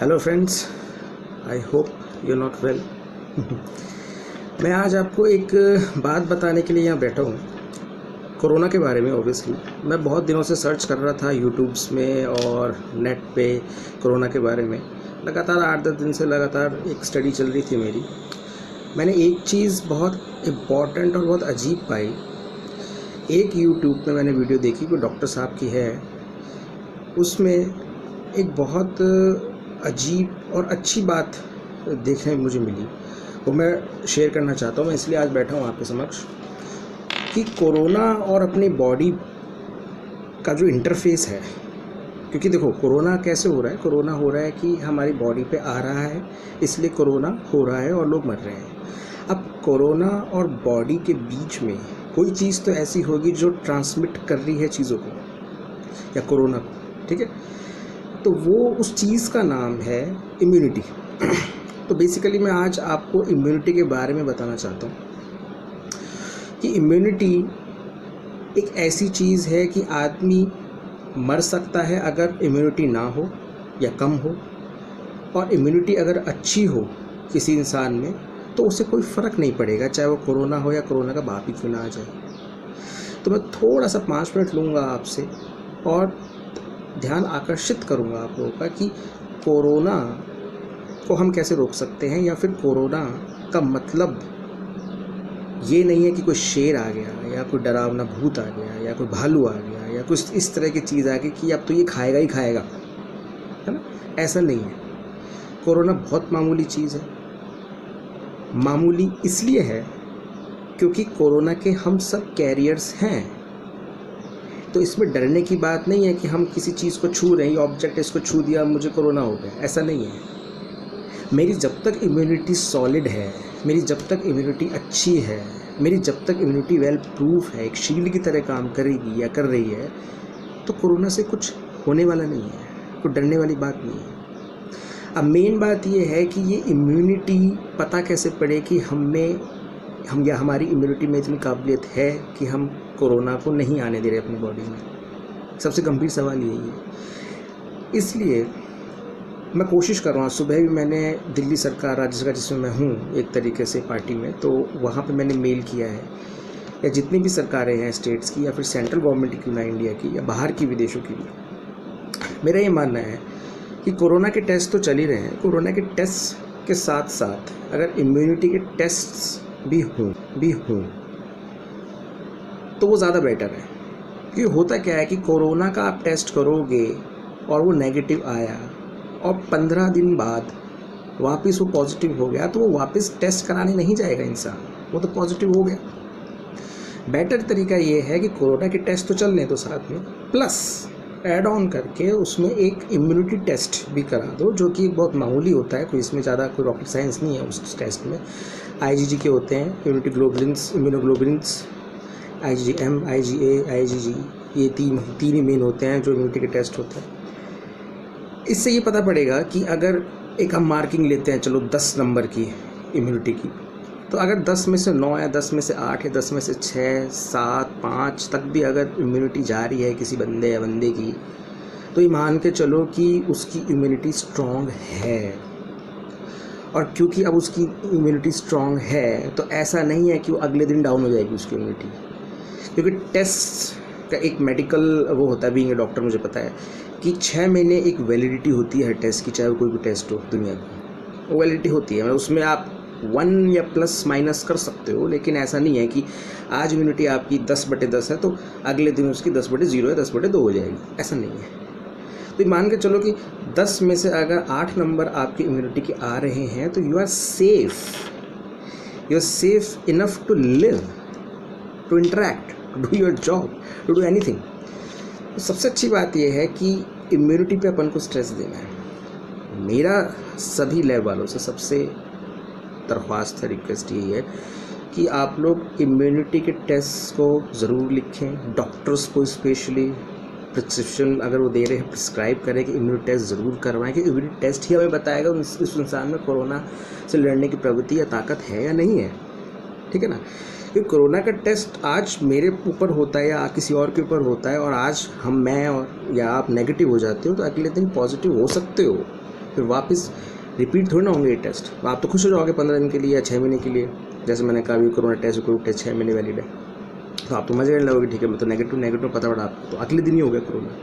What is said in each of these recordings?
Hello friends, I hope you not well. मैं आज आपको एक बात बताने के लिए यहाँ बैठा हूँ, कोरोना के बारे में। ऑब्वियसली मैं बहुत दिनों से सर्च कर रहा था यूट्यूब्स में और नेट पे कोरोना के बारे में। लगातार 8-10 दिन से लगातार एक स्टडी चल रही थी मेरी। मैंने एक चीज़ बहुत इम्पॉर्टेंट और बहुत अजीब पाई। एक यूट्यूब पे मैंने वीडियो देखी, कोई डॉक्टर साहब की है, उसमें एक बहुत अजीब और अच्छी बात देखने में मुझे मिली, वो मैं शेयर करना चाहता हूँ। मैं इसलिए आज बैठा हूँ आपके समक्ष कि कोरोना और अपनी बॉडी का जो इंटरफेस है, क्योंकि देखो कोरोना कैसे हो रहा है। कोरोना हो रहा है कि हमारी बॉडी पे आ रहा है, इसलिए कोरोना हो रहा है और लोग मर रहे हैं। अब कोरोना और बॉडी के बीच में कोई चीज़ तो ऐसी होगी जो ट्रांसमिट कर रही है चीज़ों को या कोरोना को, ठीक है। तो वो उस चीज़ का नाम है इम्यूनिटी। तो बेसिकली मैं आज आपको इम्यूनिटी के बारे में बताना चाहता हूँ कि इम्यूनिटी एक ऐसी चीज़ है कि आदमी मर सकता है अगर इम्यूनिटी ना हो या कम हो, और इम्यूनिटी अगर अच्छी हो किसी इंसान में तो उसे कोई फ़र्क नहीं पड़ेगा, चाहे वो कोरोना हो या कोरोना का बाप ही क्यों ना आ जाए। तो मैं थोड़ा सा 5 मिनट लूँगा आपसे और ध्यान आकर्षित करूँगा आप लोगों का कि कोरोना को हम कैसे रोक सकते हैं, या फिर कोरोना का मतलब ये नहीं है कि कोई शेर आ गया या कोई डरावना भूत आ गया या कोई भालू आ गया या कुछ इस तरह की चीज़ आ गई कि अब तो ये खाएगा ही खाएगा, है ना। ऐसा नहीं है। कोरोना बहुत मामूली चीज़ है। मामूली इसलिए है क्योंकि कोरोना के हम सब कैरियर्स हैं। तो इसमें डरने की बात नहीं है कि हम किसी चीज़ को छू रहे हैं, ऑब्जेक्ट इसको छू दिया मुझे कोरोना हो गया, ऐसा नहीं है। मेरी जब तक इम्यूनिटी सॉलिड है, मेरी जब तक इम्यूनिटी अच्छी है, मेरी जब तक इम्यूनिटी वेल प्रूफ है, एक शील्ड की तरह काम करेगी या कर रही है, तो कोरोना से कुछ होने वाला नहीं है, कोई डरने वाली बात नहीं है। अब मेन बात ये है कि ये इम्यूनिटी पता कैसे पड़े कि हमारी इम्यूनिटी में इतनी काबिलियत है कि हम कोरोना को नहीं आने दे रहे अपनी बॉडी में। सबसे गंभीर सवाल यही है। इसलिए मैं कोशिश कर रहा हूँ। सुबह भी मैंने दिल्ली सरकार, राज्य सरकार जिसमें मैं हूँ एक तरीके से पार्टी में, तो वहाँ पे मैंने मेल किया है, या जितनी भी सरकारें हैं स्टेट्स की या फिर सेंट्रल गवर्नमेंट की ना, इंडिया की या बाहर की विदेशों की भी, मेरा ये मानना है कि कोरोना के टेस्ट तो चल ही रहे हैं। कोरोना के टेस्ट के साथ साथ अगर इम्यूनिटी के टेस्ट भी हों तो वो ज़्यादा बेटर है। क्योंकि होता क्या है कि कोरोना का आप टेस्ट करोगे और वो नेगेटिव आया और 15 दिन बाद वापस वो पॉजिटिव हो गया, तो वो वापस टेस्ट कराने नहीं जाएगा इंसान, वो तो पॉजिटिव हो गया। बेटर तरीका ये है कि कोरोना के टेस्ट तो चल रहे तो साथ में प्लस ऐड ऑन करके उसमें एक इम्यूनिटी टेस्ट भी करा दो, जो कि बहुत मामूली होता है, कोई इसमें ज़्यादा कोई रॉकेट साइंस नहीं है। उस टेस्ट में IgG के होते हैं, immunity globulins, immunoglobulins, IgM, IgA, IgG, ये तीन ही मेन होते हैं जो इम्यूनिटी के टेस्ट होते हैं। इससे ये पता पड़ेगा कि अगर एक हम मार्किंग लेते हैं, चलो 10 नंबर की इम्यूनिटी की, तो अगर 10 में से 9 या 10 में से 8 या 10 में से 6, 7, 5 तक भी अगर इम्यूनिटी जा रही है किसी बंदे या बंदे की, तो ये मान के चलो कि उसकी इम्यूनिटी स्ट्रॉन्ग है। और क्योंकि अब उसकी इम्यूनिटी स्ट्रॉन्ग है तो ऐसा नहीं है कि वो अगले दिन डाउन हो जाएगी उसकी इम्यूनिटी, क्योंकि टेस्ट का एक मेडिकल वो होता है, बीइंग ए डॉक्टर मुझे पता है कि 6 महीने एक वैलिडिटी होती है हर टेस्ट की, चाहे वो कोई भी टेस्ट हो दुनिया की, वो वैलिडिटी होती है। मतलब उसमें आप 1 या प्लस माइनस कर सकते हो, लेकिन ऐसा नहीं है कि आज इम्यूनिटी आपकी 10/10 है तो अगले दिन उसकी 10/0 या 10/2 हो जाएगी, ऐसा नहीं है। तो मान के चलो कि 10 में से अगर 8 नंबर आपकी इम्यूनिटी के आ रहे हैं तो you are safe enough to live, to interact, to do your job, to do anything. तो सबसे अच्छी बात यह है कि इम्यूनिटी पे अपन को स्ट्रेस देना है। मेरा सभी लैब वालों से सबसे दरख्वास्त है, रिक्वेस्ट यही है कि आप लोग इम्यूनिटी के टेस्ट को ज़रूर लिखें। डॉक्टर्स को स्पेशली प्रिस्क्रिप्शन अगर वो दे रहे हैं, प्रिस्क्राइब करें कि इम्यूनिटी टेस्ट ज़रूर करवाएं, कि इम्यूनिटी टेस्ट ही हमें बताएगा उस इंसान में कोरोना से लड़ने की प्रवृत्ति या ताकत है या नहीं है, ठीक है ना। क्योंकि कोरोना का टेस्ट आज मेरे ऊपर होता है या किसी और के ऊपर होता है, और आज मैं और या आप नेगेटिव हो जाते हो तो अगले दिन पॉजिटिव हो सकते हो। फिर वापस रिपीट थोड़ी ना होंगे ये टेस्ट। आप तो खुश हो जाओगे 15 दिन के लिए या 6 महीने के लिए, जैसे मैंने कहा अभी कोरोना टेस्ट कोविड टेस्ट 6 महीने वैलिड है, तो आप तो मजे करने लगोगे, ठीक है मैं तो नेगेटिव पता आपको, तो अगले दिन ही हो गया कोरोना।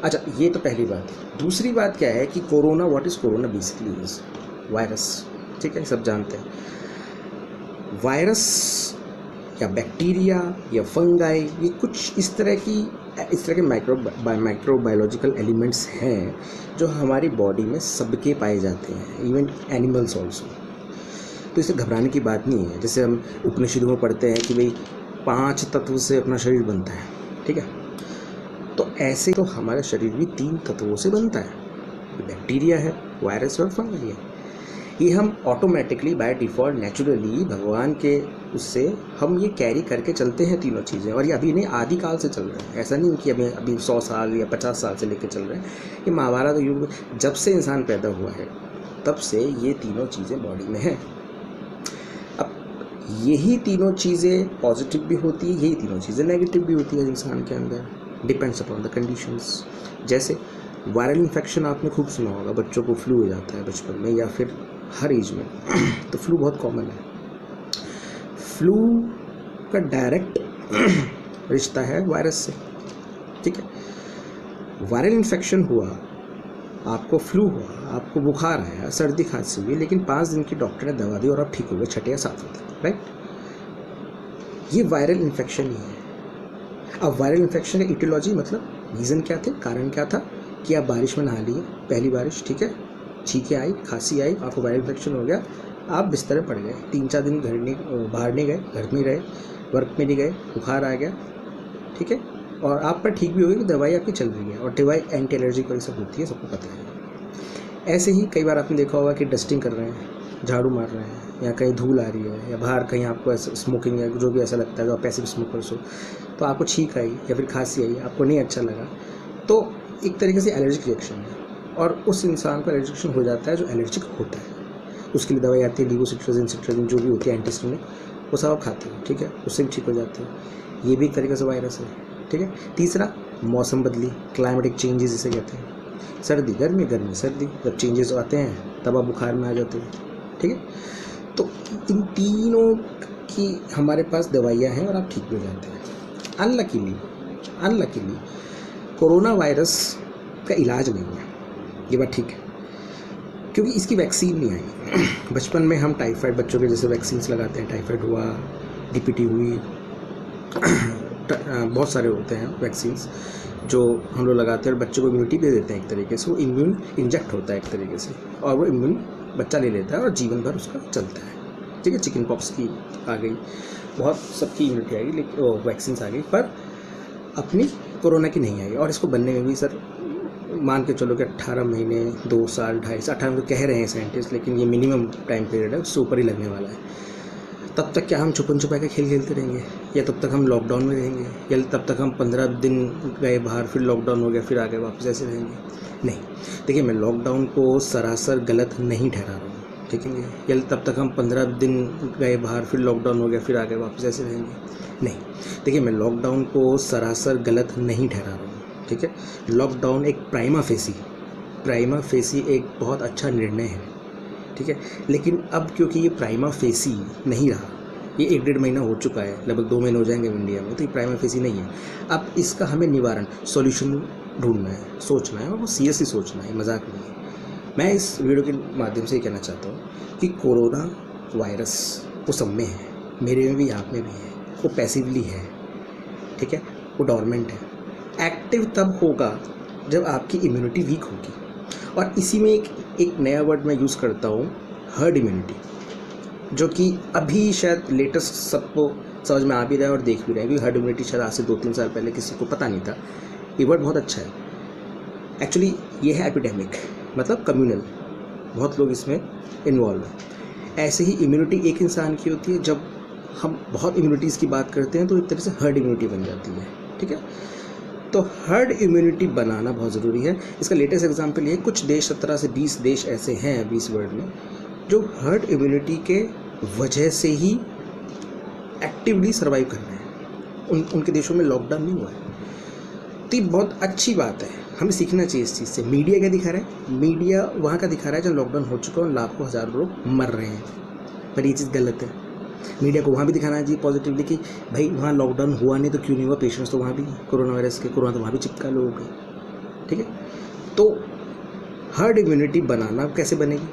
अच्छा, ये तो पहली बात है। दूसरी बात क्या है कि corona, what is corona basically is virus, ठीक है, सब जानते हैं। वायरस या बैक्टीरिया या फंगाई, ये कुछ इस तरह के माइक्रो बायोलॉजिकल एलिमेंट्स हैं जो हमारी बॉडी में सबके पाए जाते हैं, इवन एनिमल्स ऑल्सो। तो इसे घबराने की बात नहीं है। जैसे हम उपनिषदों में पढ़ते हैं कि भाई 5 तत्व से अपना शरीर बनता है, ठीक है, तो ऐसे तो हमारा शरीर भी 3 तत्वों से बनता है, बैक्टीरिया है, वायरस और फंगस है। ये हम ऑटोमेटिकली बाय डिफ़ॉल्ट नेचुरली भगवान के उससे हम ये कैरी करके चलते हैं तीनों चीज़ें, और ये अभी नहीं आदिकाल से चल रहे हैं। ऐसा नहीं कि अभी 100 साल या 50 साल से लेकर चल रहे हैं। ये महाभारत युग जब से इंसान पैदा हुआ है तब से ये तीनों चीज़ें बॉडी में हैं। अब यही तीनों चीज़ें पॉजिटिव भी होती है, यही तीनों चीज़ें नेगेटिव भी होती है इंसान के अंदर, डिपेंड्स अपॉन द कंडीशंस। जैसे वायरल इन्फेक्शन आपने खूब सुना होगा, बच्चों को फ्लू हो जाता है बचपन में या फिर हर एज में, तो फ्लू बहुत कॉमन है। फ्लू का डायरेक्ट रिश्ता है वायरस से, ठीक है। वायरल इन्फेक्शन हुआ, आपको फ्लू हुआ, आपको बुखार आया, सर्दी खांसी हुई, लेकिन 5 दिन की डॉक्टर ने दवा दी और आप ठीक हो गए 6 या 7 दिन, राइट। ये वायरल इन्फेक्शन ही है। अब वायरल इन्फेक्शन का इटियोलॉजी मतलब रीज़न क्या थे, कारण क्या था कि आप बारिश में नहा लिए, पहली बारिश, ठीक है, छींकें आई, खांसी आई, आपको वायरल इन्फेक्शन हो गया, आप बिस्तर में पड़ गए, 3-4 दिन बाहर नहीं गए, घर में रहे, वर्क में नहीं गए, बुखार आ गया, ठीक है, और आप पर ठीक भी होगी कि दवाई आपकी चल रही है, और दवाई एंटी एलर्जिक वाली सब होती है, सबको पता है। ऐसे ही कई बार आपने देखा होगा कि डस्टिंग कर रहे हैं, झाड़ू मार रहे हैं, या कहीं धूल आ रही है, या बाहर कहीं आपको स्मोकिंग या जो भी ऐसा लगता है, जो आप पैसिव स्मोकर्स हो, तो आपको छींक आई या फिर खांसी आई, आपको नहीं अच्छा लगा, तो एक तरीके से एलर्जिक रिएक्शन है, और उस इंसान को एलर्जिक रिएक्शन हो जाता है जो एलर्जिक होता है। उसके लिए दवाई आती है, लीवोसिट्राजिन जो भी होती है एंटीहिस्टामिनिक, वो सब आप खाते हो, ठीक है, उससे भी ठीक हो जाते हैं। ये भी एक तरीके से वायरस है, ठीक है। तीसरा, मौसम बदली, क्लाइमेटिक चेंजेस जिसे कहते हैं, सर्दी गर्मी, गर्मी सर्दी, जब चेंजेस आते हैं तब आप बुखार में आ जाते हैं, ठीक है। तो इन तीनों की हमारे पास दवाइयाँ हैं और आप ठीक भी हो जाते हैं। अनलकीली कोरोना वायरस का इलाज नहीं है, ये बात ठीक है, क्योंकि इसकी वैक्सीन नहीं आई। बचपन में हम टाइफाइड बच्चों के जैसे वैक्सीन्स लगाते हैं, टाइफाइड हुआ, डीपीटी हुई, बहुत सारे होते हैं वैक्सीन्स जो हम लोग लगाते हैं और बच्चों को इम्यूनिटी दे देते हैं एक तरीके से, वो इम्यून इंजेक्ट होता है एक तरीके से, और वो इम्यून बच्चा ले लेता है और जीवन भर उसका चलता है, ठीक है। चिकन पॉक्स की आ गई, बहुत सबकी इम्यूनिटी आ गई, लेकिन वैक्सीन्स आ गई, पर अपनी कोरोना की नहीं आई। और इसको बनने में भी सर मान के चलो कि 18 महीने, 2 साल, 2.5 साल, 18 तो कह रहे हैं साइंटिस्ट, लेकिन ये मिनिमम टाइम पीरियड है, उससे ऊपर ही लगने वाला है। तब तक क्या हम छुपन छुपा के खेल खेलते रहेंगे, या तब तक हम लॉकडाउन में रहेंगे, या तब तक हम 15 दिन गए बाहर, फिर लॉकडाउन हो गया, फिर आ गए वापस, ऐसे रहेंगे? नहीं। देखिए, मैं लॉकडाउन को सरासर गलत नहीं ठहरा रहा हूँ, ठीक है, या तब तक हम 15 दिन गए बाहर, फिर लॉकडाउन हो गया, फिर आ गए वापस, ऐसे रहेंगे? नहीं। देखिए, मैं लॉकडाउन को सरासर गलत नहीं ठहरा रहा हूँ, ठीक है। लॉकडाउन एक प्राइमा फेसी एक बहुत अच्छा निर्णय है, ठीक है, लेकिन अब क्योंकि ये प्राइमा फेसी नहीं रहा, ये 1-1.5 महीना हो चुका है, लगभग 2 महीने हो जाएंगे इंडिया में, तो ये प्राइमा फेसी नहीं है। अब इसका हमें निवारण, सॉल्यूशन ढूंढना है, सोचना है, और वो सीरियसली सोचना है, मजाक नहीं है। मैं इस वीडियो के माध्यम से ये कहना चाहता हूँ कि कोरोना वायरस वो सब में है, मेरे में भी, आप में भी है, वो पैसिवली है, ठीक है, वो डॉर्मेंट है। एक्टिव तब होगा जब आपकी इम्यूनिटी वीक होगी, और इसी में एक नया वर्ड मैं यूज़ करता हूँ, हर्ड इम्यूनिटी, जो कि अभी शायद लेटेस्ट सबको समझ में आ भी रहा है और देख भी रहे हैं, क्योंकि हर्ड इम्यूनिटी शायद आज से 2-3 साल पहले किसी को पता नहीं था। ये वर्ड बहुत अच्छा है, एक्चुअली ये है एपिडेमिक, मतलब कम्युनल, बहुत लोग इसमें इन्वॉल्व हैं। ऐसे ही इम्यूनिटी एक इंसान की होती है, जब हम बहुत इम्यूनिटीज़ की बात करते हैं तो एक तरह से हर्ड इम्यूनिटी बन जाती है, ठीक है। तो हर्ड इम्यूनिटी बनाना बहुत ज़रूरी है। इसका लेटेस्ट एग्जांपल ये, कुछ देश 17 से 20 देश ऐसे हैं 20 वर्ल्ड में जो हर्ड इम्यूनिटी के वजह से ही एक्टिवली सर्वाइव कर रहे हैं, उनके देशों में लॉकडाउन नहीं हुआ है। तो ये बहुत अच्छी बात है, हमें सीखना चाहिए इस चीज़ से। मीडिया क्या दिखा रहा है? मीडिया वहाँ का दिखा रहा है जहाँ लॉकडाउन हो चुका है और लाखों हज़ारों लोग मर रहे हैं, पर ये चीज़ गलत है। मीडिया को वहाँ भी दिखाना चाहिए पॉजिटिवली कि भाई वहाँ लॉकडाउन हुआ नहीं तो क्यों नहीं हुआ, पेशेंट्स तो वहाँ भी कोरोना वायरस के, कोरोना तो वहाँ भी चिपका लोगों के, ठीक है। तो हर्ड इम्यूनिटी बनाना कैसे बनेगी?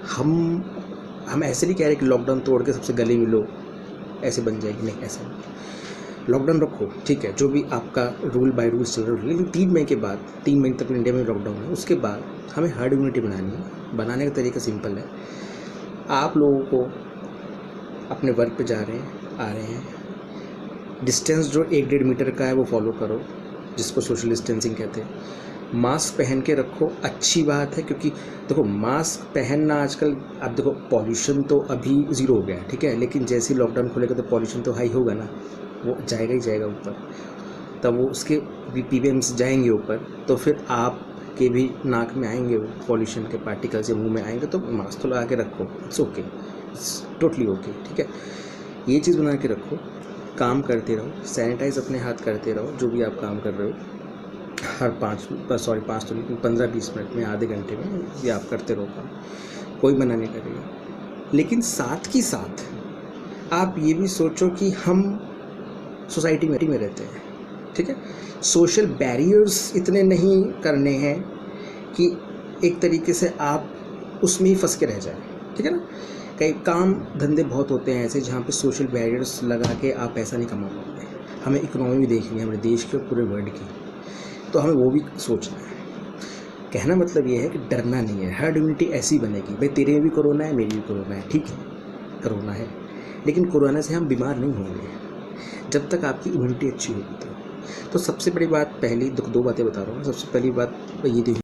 हम ऐसे नहीं कह रहे कि लॉकडाउन तोड़ के सबसे गले मिलो, ऐसे बन जाएगी, नहीं, ऐसा नहीं। लॉकडाउन रखो, ठीक है, जो भी आपका रूल बाय रूल्स चल रहा है, लेकिन 3 मई के बाद, 3 मई तक इंडिया में लॉकडाउन है, उसके बाद हमें हर्ड इम्यूनिटी बनानी है। बनाने का तरीका सिंपल है। आप लोगों को अपने वर्क पे जा रहे हैं, आ रहे हैं, डिस्टेंस जो 1-1.5 मीटर का है वो फॉलो करो, जिसको सोशल डिस्टेंसिंग कहते हैं। मास्क पहन के रखो, अच्छी बात है, क्योंकि देखो मास्क पहनना आजकल, अब देखो पॉल्यूशन तो अभी ज़ीरो हो गया है, ठीक है, लेकिन जैसे ही लॉकडाउन खुलेगा तो पॉल्यूशन तो हाई होगा ना, वो जाएगा ही जाएगा ऊपर, तब वो उसके पीपीएम्स जाएंगे ऊपर, तो फिर आपके भी नाक में आएंगे वो पॉल्यूशन के पार्टिकल्स, या मुंह में आएंगे, तो मास्क तो लगा के रखो, it's okay, it's totally okay, ठीक है। ये चीज़ बना के रखो, काम करते रहो, सैनिटाइज अपने हाथ करते रहो, जो भी आप काम कर रहे हो, हर 5 तो नहीं, 15-20 मिनट में, आधे घंटे में ये आप करते रहो काम, कोई मना नहीं करेगा। लेकिन साथ ही साथ आप ये भी सोचो कि हम सोसाइटी में रहते हैं, ठीक है, सोशल बैरियर्स इतने नहीं करने हैं कि एक तरीके से आप उसमें ही फंस के रह जाए, ठीक है ना। कई काम धंधे बहुत होते हैं ऐसे जहाँ पे सोशल बैरियर्स लगा के आप पैसा नहीं कमा पाओगे। हमें इकोनॉमी भी देखनी है, हमारे देश की और पूरे वर्ल्ड की, तो हमें वो भी सोचना है। कहना मतलब ये है कि डरना नहीं है। हर्ड इम्यूनिटी ऐसी बनेगी, भाई तेरे में भी कोरोना है, मेरी भी कोरोना है, ठीक है, कोरोना है, लेकिन कोरोना से हम बीमार नहीं होंगे जब तक आपकी इम्यूनिटी अच्छी होगी। तो सबसे बड़ी बात, पहली 2 बातें बता रहा हूँ। सबसे पहली बात ये